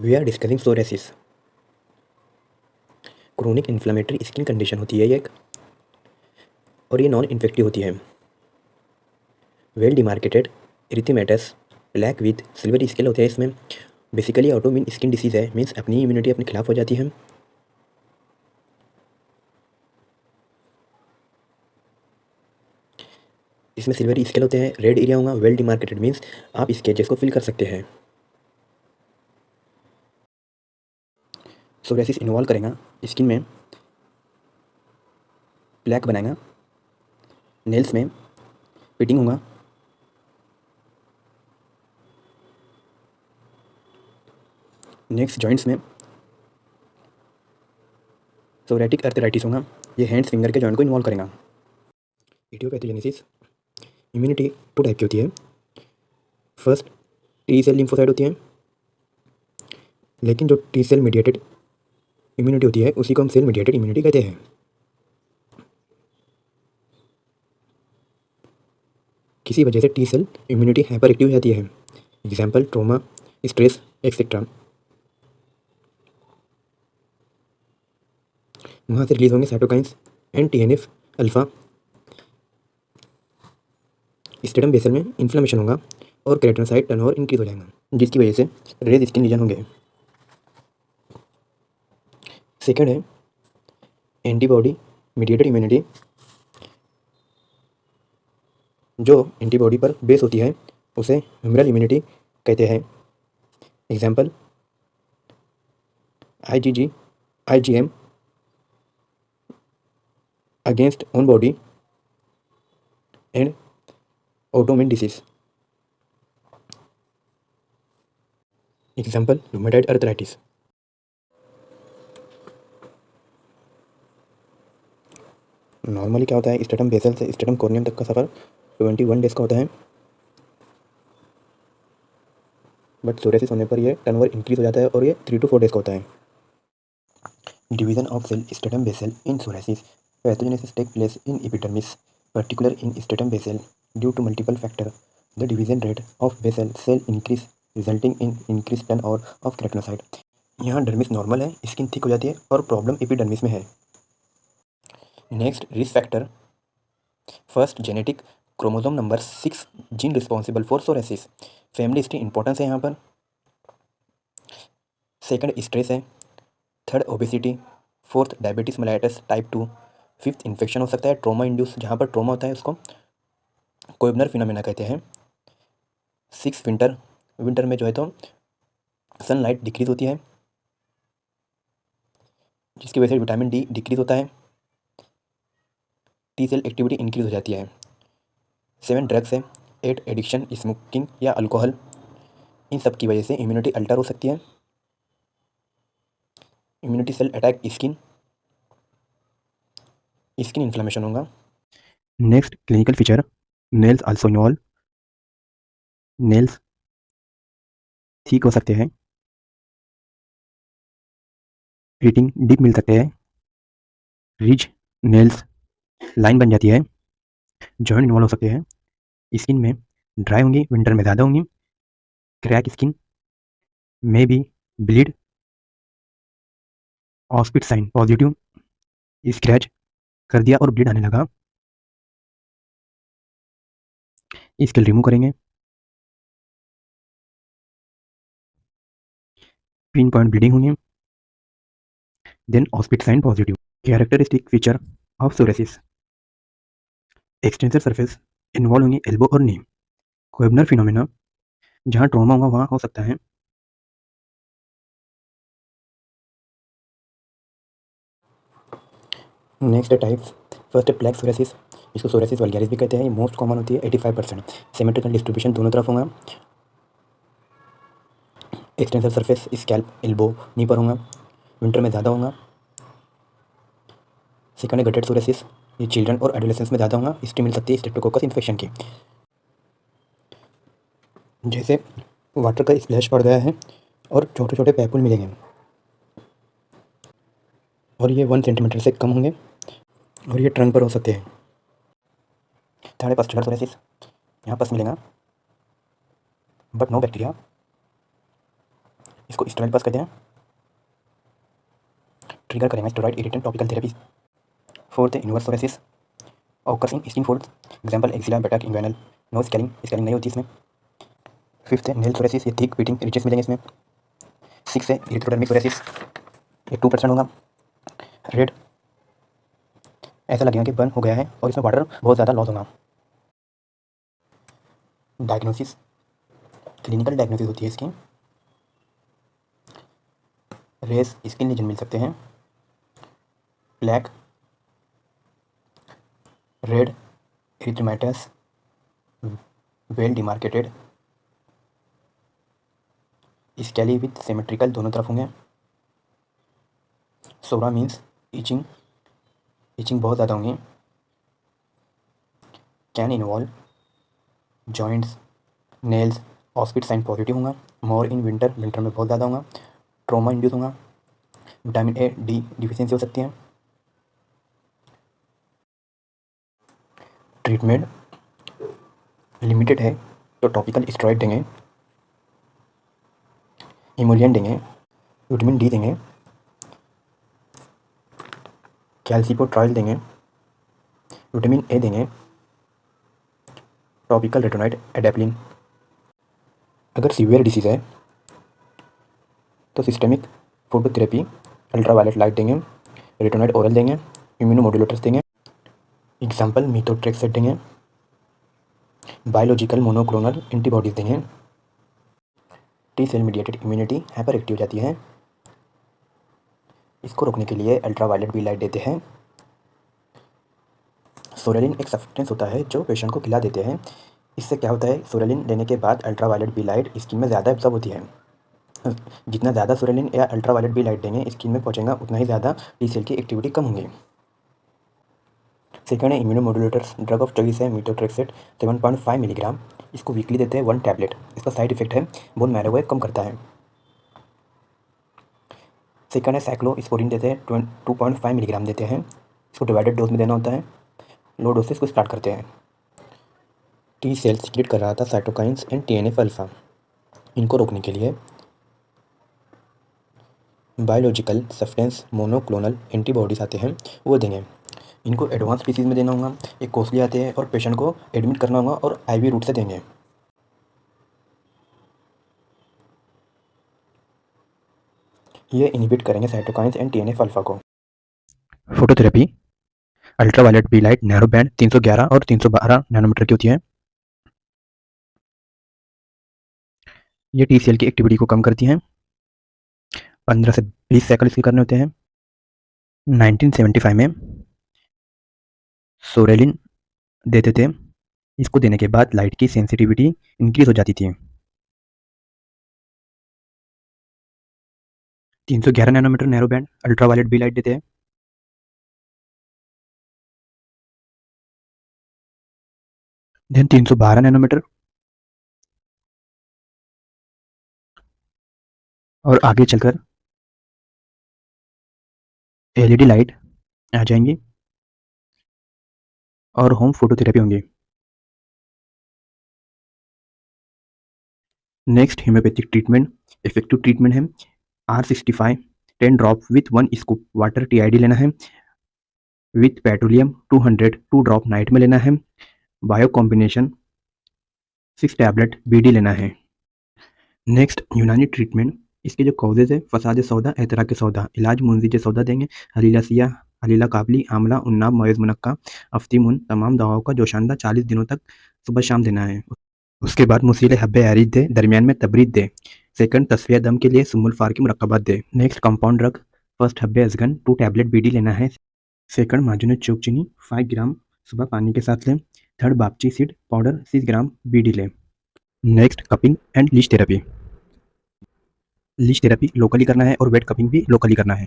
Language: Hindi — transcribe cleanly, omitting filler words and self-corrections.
We are discussing psoriasis. Chronic inflammatory skin condition होती है ये एक, और ये नॉन इन्फेक्टिव होती है। Well demarcated erythematous plaque with silver scale होते हैं इसमें। बेसिकली ऑटोइम्यून स्किन डिसीज है, मीन्स अपनी इम्यूनिटी अपने खिलाफ हो जाती है। इसमें सिल्वर स्केल होते हैं, रेड एरिया होगा, वेल डिमार्केटेड मीन्स आप स्केचेस को फिल कर सकते हैं। सोरेसिस इन्वॉल्व करेगा स्किन में ब्लैक बनाएगा, नेल्स में पिटिंग होगा, नेक्स्ट जॉइंट्स में सोरेटिक अर्थराइटिस होगा। ये हैंड्स फिंगर के जॉइंट को इन्वॉल्व करेगा। इडियोपैथोजेनेसिस इम्यूनिटी टू टाइप की होती है। फर्स्ट टी सेल लिम्फोसाइट होती है, लेकिन जो टी सेल मीडिएटेड इम्यूनिटी होती है उसी को हम सेल मीडिएटेड इम्यूनिटी कहते हैं। किसी वजह से T cell immunity hyper active हो जाती है, एग्जाम्पल ट्रोमा, स्ट्रेस एक्सेट्रा। वहाँ से रिलीज होंगे cytokines and TNF alpha. Stratum basal में इन्फ्लेमेशन होगा और केराटिनोसाइट टर्नओवर इंक्रीज हो जाएगा, जिसकी वजह से रेड स्किन लीजन होंगे। सेकेंड है एंटीबॉडी मीडिएटेड इम्यूनिटी, जो एंटीबॉडी पर बेस होती है उसे ह्यूमरल इम्यूनिटी कहते हैं। Example IgG IgM against own body and autoimmune disease. Example rheumatoid arthritis. Normally क्या होता है, स्टेटम बेसल से स्टेटम कॉर्नियम तक का सफ़र 21 डेज का होता है, बट सोरेसिस होने पर ये टर्नओवर इंक्रीज हो जाता है और ये 3 to 4 डेज का होता है। Division of cell stratum basal in psoriasis. Pathogenesis take place in epidermis, particular in stratum basal, due to multiple factors. The division rate of basal cell increase resulting in increased turnover of keratinocyte। यहाँ डर्मिस नॉर्मल है, स्किन थिक हो जाती है और प्रॉब्लम एपिडर्मिस में है। Next risk factor. First genetic, chromosome number 6 gene responsible for psoriasis. Family history importance है यहाँ पर। सेकंड स्ट्रेस है। Third obesity. Fourth diabetes mellitus type 2। Fifth infection हो सकता है, ट्रॉमा इंड्यूस, जहाँ पर ट्रॉमा होता है उसको कोएबनर फिनोमेना कहते हैं। सिक्स विंटर, विंटर में जो है तो सनलाइट डिक्रीज होती है, जिसकी वजह से विटामिन डी डिक्रीज होता है, टी सेल एक्टिविटी इंक्रीज हो जाती है। सेवन ड्रग्स है। एट एडिक्शन, स्मोकिंग या अल्कोहल, इन सब की वजह से इम्यूनिटी अल्टर हो सकती है। Immunity cell attack skin, skin inflammation होगा। Next clinical feature, nails also involve. Nails ठीक हो सकते हैं, रीटिंग डीप मिल सकते हैं, रिज नेल्स लाइन बन जाती है, जॉइंट इन्वॉल्व हो सकते हैं, स्किन में ड्राई होंगी, विंटर में ज़्यादा होंगी, क्रैक स्किन में भी bleed, Auspitz sign positive, scratch कर दिया और ब्लीड आने लगा, स्केल रिमूव करेंगे, पिन पॉइंट ब्लीडिंग होंगी, then Auspitz sign positive. Characteristic feature of psoriasis. Extensor surface involve होंगी एल्बो और नी। कोएबनर फिनोमेना, जहाँ ट्रॉमा होगा वहाँ हो सकता है। Next types. फर्स्ट है प्लेक सोरेसिस, इसको सोरेसिस वल्गैरिस भी कहते हैं। ये मोस्ट कॉमन होती है, 85%। सिमेट्रिकल डिस्ट्रीब्यूशन दोनों तरफ होगा। एक्सटेंसर सरफेस स्कैल्प एल्बो नी पर होगा, विंटर में ज़्यादा होगा। सेकंड है गटेड सोरेसिस, ये चिल्ड्रन और एडोलेसेंस में ज़्यादा होगा, हिस्ट्री मिल सकती है स्ट्रेप्टोकोकस इन्फेक्शन की। जैसे वाटर का स्प्लैश पड़ गया है और छोटे छोटे पैपुल मिलेंगे और ये 1 सेंटीमीटर से कम होंगे और ये ट्रंक पर हो सकते हैं। थर्ड है पस्टुलर सोरेसिस, यहाँ पस मिलेगा बट नो बैक्टीरिया। इसको स्टेरॉइड पास करते हैं, ट्रिगर करेंगे steroid irritant topical therapy. Fourth है inverse psoriasis, occurs in skin fold, example axilla, बेटाक, इन्वेनल, नो स्केलिंग, स्केलिंग नहीं होती इसमें। फिफ्थ है नेल सोरेसिस, ये थिक बीटिंग रिचेस मिलेंगे इसमें। सिक्स है इरिथ्रोडर्मिक सोरेसिस, ये 2% होगा। रेड, ऐसा लगेगा कि बर्न हो गया है और इसमें वाटर बहुत ज़्यादा लॉस होगा। डायग्नोसिस, क्लिनिकल डायग्नोसिस होती है इसकी, रेस स्किन लीजन मिल सकते हैं, plaque, red, erythematous, well demarcated, scaly with symmetrical दोनों तरफ होंगे। सोरा मीन्स इचिंग, इचिंग बहुत ज़्यादा होंगी। Can involve joints, nails, Auspitz sign positive होगा। मोर इन विंटर, विंटर में बहुत ज़्यादा होगा। ट्रोमा इंड्यूस होगा। विटामिन ए डी डिफिशियंसी हो सकती है। ट्रीटमेंट लिमिटेड है तो टॉपिकल स्टेरॉइड देंगे, इमोलियन देंगे, विटामिन डी देंगे, कैल्सिपोट्राइल देंगे, विटामिन ए देंगे, टॉपिकल रेटिनॉइड एडेप्लिन। अगर सीवियर डिसीज़ है तो सिस्टेमिक फोटोथेरेपी, अल्ट्रावायलेट लाइट देंगे, रेटिनॉइड ओरल देंगे, इम्यूनोमोडुलेटर्स देंगे, एग्जाम्पल मीथोट्रेक्सेट देंगे, बायोलॉजिकल मोनोक्लोनल एंटीबॉडीज़ देंगे। T cell mediated immunity hyper active हो जाती है, इसको रोकने के लिए अल्ट्रावायलेट बी लाइट देते हैं। सोरेलिन एक सब्सटेंस होता है जो पेशेंट को खिला देते हैं। इससे क्या होता है, सोरेलिन लेने के बाद अल्ट्रावायलेट बी लाइट स्किन में ज़्यादा एब्जॉर्ब होती है। जितना ज़्यादा सोरेलिन या अल्ट्रावायलेट बी लाइट देंगे स्किन में पहुँचेगा उतना ही ज़्यादा टी सेल की एक्टिविटी कम होगी। सेकंड है इम्यूनोमोडुलेटर्स, ड्रग ऑफ चॉइस है मीथोट्रेक्सेट 7.5 मिलीग्राम, इसको वीकली देते हैं 1 टैबलेट। इसका साइड इफेक्ट है बोन मैरो को कम करता है। सेकंड है साइक्लोस्पोरिन देते हैं 2.5 मिलीग्राम देते हैं, इसको डिवाइडेड डोज में देना होता है। लो डोज से इसको स्टार्ट करते हैं। टी सेल सीक्रेट कर रहा था साइटोकाइंस एंड TNF अल्फा, इनको रोकने के लिए बायोलॉजिकल सब्सटेंस मोनोक्लोनल एंटीबॉडीज आते हैं वो देंगे। इनको एडवांस स्पीसीज में देना होगा, एक कॉस्टली आते हैं और पेशेंट को एडमिट करना होगा और IV रूट से देंगे। ये इनहिबिट करेंगे साइटोकाइंस एंड TNF अल्फा को। Phototherapy, ultraviolet B light narrow band 311 और 312 नैनोमीटर की होती है। ये टी सेल की एक्टिविटी को कम करती हैं। 15 से 20 साइकिल इसके करने होते हैं। 1975 में सोरेलिन देते थे, इसको देने के बाद लाइट की सेंसिटिविटी इंक्रीज हो जाती थी। 311 nanometer narrow band ultraviolet B light देते हैं। देन 312 नैनोमीटर और आगे चलकर LED लाइट आ जाएंगी और होम फोटोथेरेपी होंगी। Next homeopathic treatment, effective treatment है R65 10 drop with 1 scoop water TID लेना है, विथ पेट्रोलियम 200 2 ड्रॉप नाइट में लेना है, बायो कॉम्बिनेशन 6 टैबलेट BD लेना है। नेक्स्ट यूनानी ट्रीटमेंट, इसके जो कॉजेज है फसाद सौदा एतरा के सौदा, इलाज मुंजीज सौदा देंगे, हलीला सिया, हलीला काबली, आमला, उन्नाब, मवेज मुनक्का, अफ्तीमुन, तमाम दवाओं का जोशानदा 40 दिनों तक सुबह शाम देना है। उसके बाद मुसीले हब्बे आरिद दे, दरमियान में तबरीद दे। सेकंड तस्फिया दम के लिए सुमुल फार की मुरक्कबात दे। नेक्स्ट कंपाउंड ड्रग, फर्स्ट हब्बे अजगन 2 टैबलेट BD लेना है। सेकंड माजुन चौक चीनी 5 ग्राम सुबह पानी के साथ लें। थर्ड बापची सीड पाउडर 6 ग्राम BD लें। Next cupping and leech therapy, leech therapy locally करना है और वेट कपिंग भी लोकली करना है।